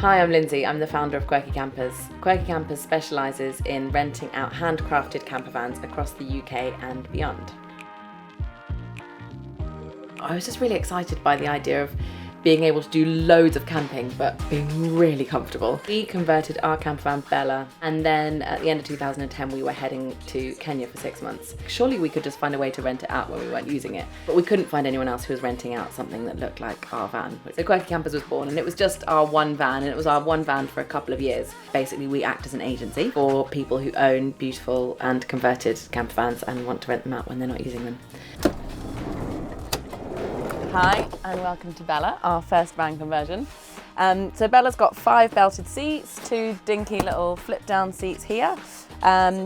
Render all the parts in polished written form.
Hi, I'm Lindsay. I'm the founder of Quirky Campers. Quirky Campers specialises in renting out handcrafted camper vans across the UK and beyond. I was just really excited by the idea of being able to do loads of camping, but being really comfortable. We converted our camper van Bella, and then at the end of 2010, we were heading to Kenya for 6 months. Surely we could just find a way to rent it out when we weren't using it, but we couldn't find anyone else who was renting out something that looked like our van. So Quirky Campers was born, and it was just our one van, and it was our one van for a couple of years. Basically, we act as an agency for people who own beautiful and converted camper vans and want to rent them out when they're not using them. Hi, and welcome to Bella, our first van conversion. So Bella's got 5 belted seats, 2 dinky little flip-down seats here,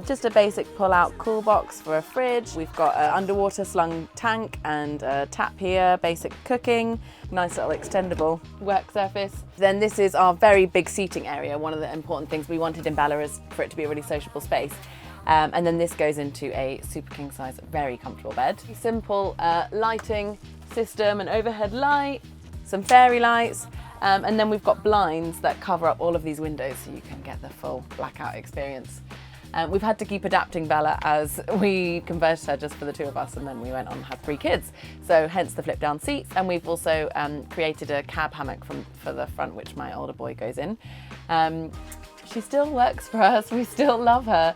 just a basic pull-out cool box for a fridge. We've got an underwater slung tank and a tap here, basic cooking, nice little extendable work surface. Then this is our very big seating area. One of the important things we wanted in Bella is for it to be a really sociable space. And then this goes into a super king size, very comfortable bed. Simple lighting system, an overhead light, some fairy lights, and then we've got blinds that cover up all of these windows so you can get the full blackout experience. We've had to keep adapting Bella as we converted her just for the 2 of us, and then we went on and had 3 kids. So hence the flip down seats, and we've also created a cab hammock for the front, which my older boy goes in. She still works for us, we still love her.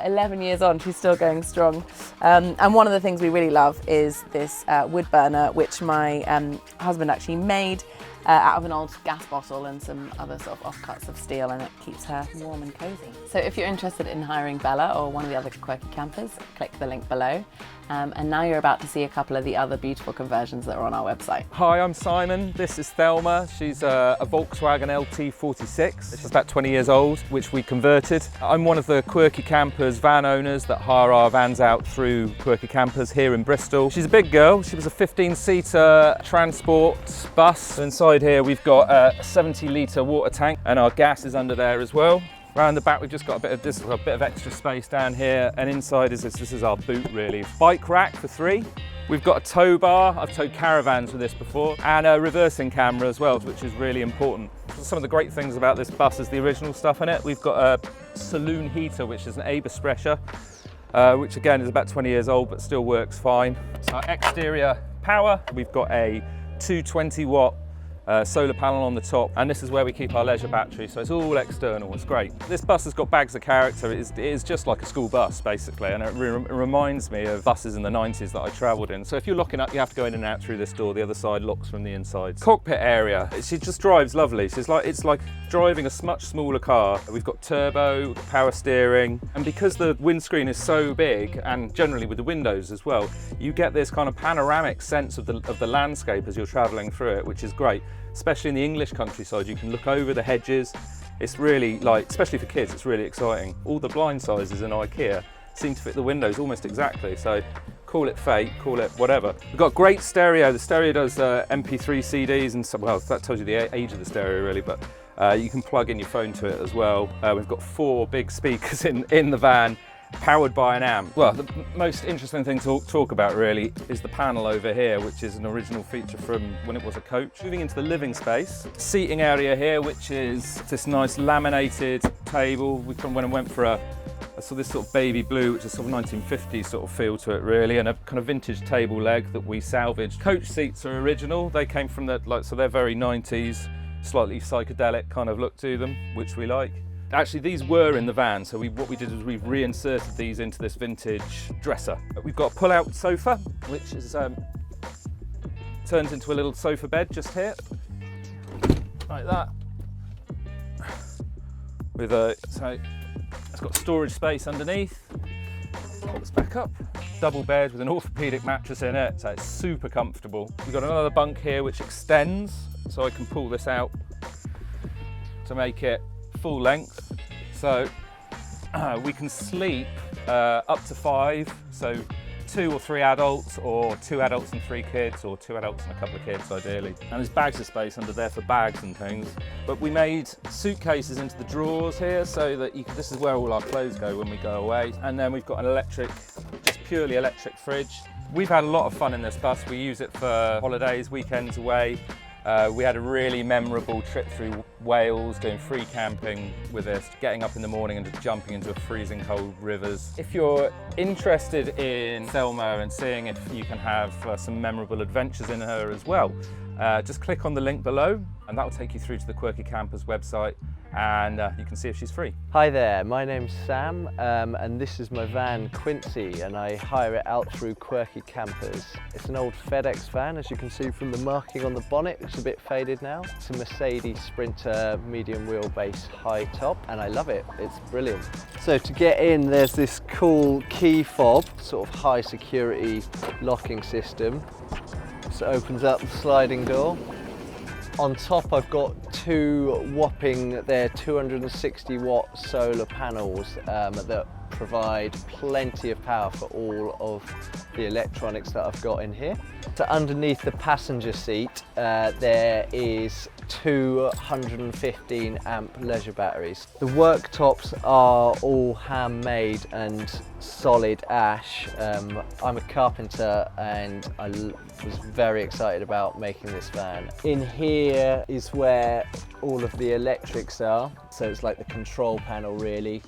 11 years on, she's still going strong. And one of the things we really love is this wood burner, which my husband actually made out of an old gas bottle and some other sort of offcuts of steel, and it keeps her warm and cozy. So if you're interested in hiring Bella or one of the other Quirky Campers, click the link below. And now you're about to see a couple of the other beautiful conversions that are on our website. Hi, I'm Simon. This is Thelma. She's a Volkswagen LT46. She's about 20 years old, which we converted. I'm one of the Quirky Campers van owners that hire our vans out through Quirky Campers here in Bristol. She's a big girl. She was a 15-seater transport bus. Inside here we've got a 70-litre water tank, and our gas is under there as well. Around the back we've just got a bit of extra space down here, and inside is this is our boot really. Bike rack for 3. We've got a tow bar. I've towed caravans with this before, and a reversing camera as well, which is really important. Some of the great things about this bus is the original stuff in it. We've got a saloon heater, which is an Abus Sprecher, which again is about 20 years old but still works fine. So our exterior power, we've got a 220-watt solar panel on the top, and this is where we keep our leisure battery, so it's all external. It's great. This bus has got bags of character. It is just like a school bus basically, and it reminds me of buses in the 90s that I travelled in. So if you're locking up, you have to go in and out through this door. The other side locks from the inside. Cockpit area, she just drives lovely. It's like driving a much smaller car. We've got turbo, power steering, and because the windscreen is so big, and generally with the windows as well, you get this kind of panoramic sense of the landscape as you're travelling through it, which is great. Especially in the English countryside, you can look over the hedges. It's really, especially for kids, it's really exciting. All the blind sizes in IKEA seem to fit the windows almost exactly, so call it fate, call it whatever. We've got great stereo. The stereo does MP3 CDs, and so, well, that tells you the age of the stereo really, but you can plug in your phone to it as well. We've got 4 big speakers in the van, powered by an amp. Well, the most interesting thing to talk about really is the panel over here, which is an original feature from when it was a coach. Moving into the living space, seating area here, which is this nice laminated table. We went for this sort of baby blue, which is sort of 1950s sort of feel to it really, and a kind of vintage table leg that we salvaged. Coach seats are original. They came from so they're very 90s, slightly psychedelic kind of look to them, which we like. Actually, these were in the van, so what we did is we've reinserted these into this vintage dresser. We've got a pull-out sofa, which is turns into a little sofa bed just here, like that. So it's got storage space underneath. Pop this back up. Double bed with an orthopedic mattress in it, so it's super comfortable. We've got another bunk here which extends, so I can pull this out to make it full length, so we can sleep up to 5, so 2 or 3 adults, or 2 adults and 3 kids, or 2 adults and a couple of kids ideally. And there's bags of space under there for bags and things. But we made suitcases into the drawers here, so that this is where all our clothes go when we go away. And then we've got an just purely electric fridge. We've had a lot of fun in this bus. We use it for holidays, weekends away. We had a really memorable trip through Wales, doing free camping with us, getting up in the morning and just jumping into freezing cold rivers. If you're interested in Thelma and seeing if you can have some memorable adventures in her as well, just click on the link below and that will take you through to the Quirky Campers website, and you can see if she's free. Hi there, my name's Sam and this is my van Quincy, and I hire it out through Quirky Campers. It's an old FedEx van, as you can see from the marking on the bonnet, which is a bit faded now. It's a Mercedes Sprinter medium wheelbase high top, and I love it, it's brilliant. So to get in, there's this cool key fob, sort of high security locking system. So it opens up the sliding door. On top I've got two whopping, they're 260 watt solar panels that provide plenty of power for all of the electronics that I've got in here. So underneath the passenger seat there is 215 amp leisure batteries. The worktops are all handmade and solid ash. I'm a carpenter and I was very excited about making this van. In here is where all of the electrics are, so it's like the control panel really.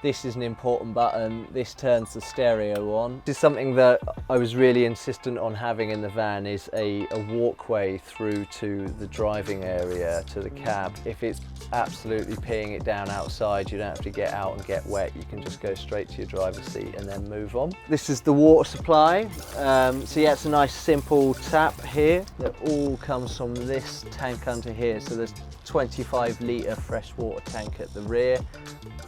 This is an important button, this turns the stereo on. This is something that I was really insistent on having in the van, is a walkway through to the driving area, to the cab. If it's absolutely peeing it down outside, you don't have to get out and get wet, you can just go straight to your driver's seat and then move on. This is the water supply, so yeah, it's a nice simple tap here that all comes from this tank under here. So there's 25 litre freshwater tank at the rear,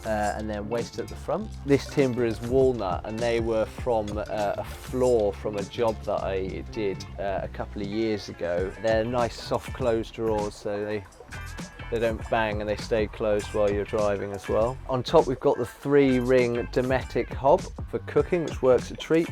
and then waste at the front. This timber is walnut, and they were from a floor from a job that I did a couple of years ago. They're nice soft closed drawers, so they don't bang and they stay closed while you're driving as well. On top we've got the 3-ring Dometic hob for cooking, which works a treat.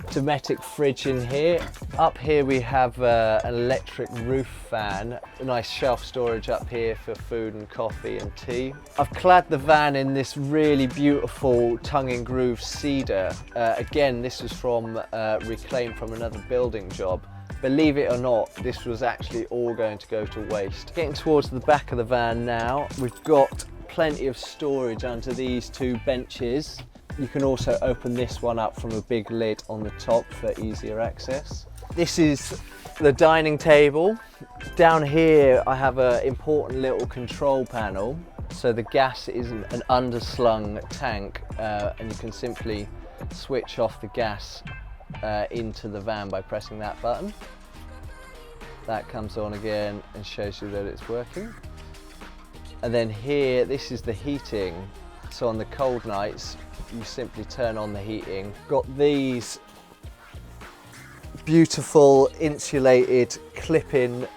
Dometic fridge in here. Up here we have an electric roof fan, a nice shelf storage up here for food and coffee and tea. I've clad the van in this really beautiful tongue and groove cedar. Again, this was from reclaimed from another building job. Believe it or not, this was actually all going to go to waste. Getting towards the back of the van now, we've got plenty of storage under these two benches. You can also open this one up from a big lid on the top for easier access. This is the dining table. Down here I have an important little control panel. So the gas is an underslung tank, and you can simply switch off the gas into the van by pressing that button. That comes on again and shows you that it's working. And then here, this is the heating. So on the cold nights, you simply turn on the heating. Got these beautiful insulated clip-in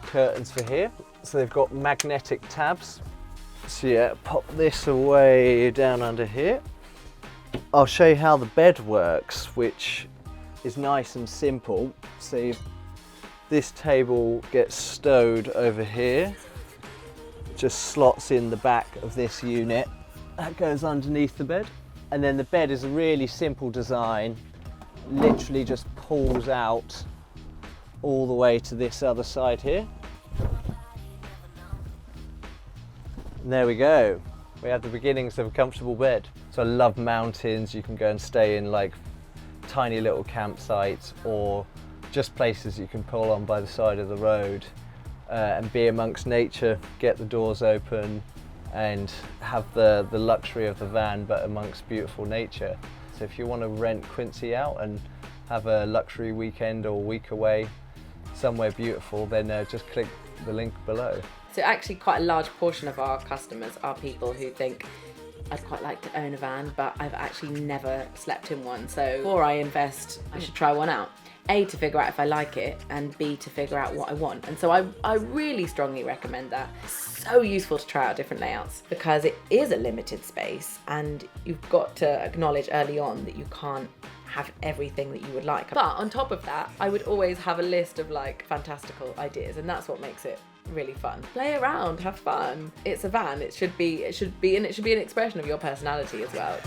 curtains for here. So they've got magnetic tabs. So yeah, pop this away down under here. I'll show you how the bed works, which is nice and simple. So this table gets stowed over here. Just slots in the back of this unit. That goes underneath the bed. And then the bed is a really simple design. Literally just pulls out all the way to this other side here. And there we go. We have the beginnings of a comfortable bed. So I love mountains. You can go and stay in like tiny little campsites, or just places you can pull on by the side of the road. And be amongst nature, get the doors open and have the luxury of the van but amongst beautiful nature. So if you want to rent Quincy out and have a luxury weekend or week away somewhere beautiful, then just click the link below. So actually quite a large portion of our customers are people who think, I'd quite like to own a van, but I've actually never slept in one. So before I invest, I should try one out. A, to figure out if I like it, and B, to figure out what I want. And so I really strongly recommend that. It's so useful to try out different layouts because it is a limited space, and you've got to acknowledge early on that you can't have everything that you would like. But on top of that, I would always have a list of like fantastical ideas, and that's what makes it really fun. Play around, have fun. It's a van. It should be an expression of your personality as well.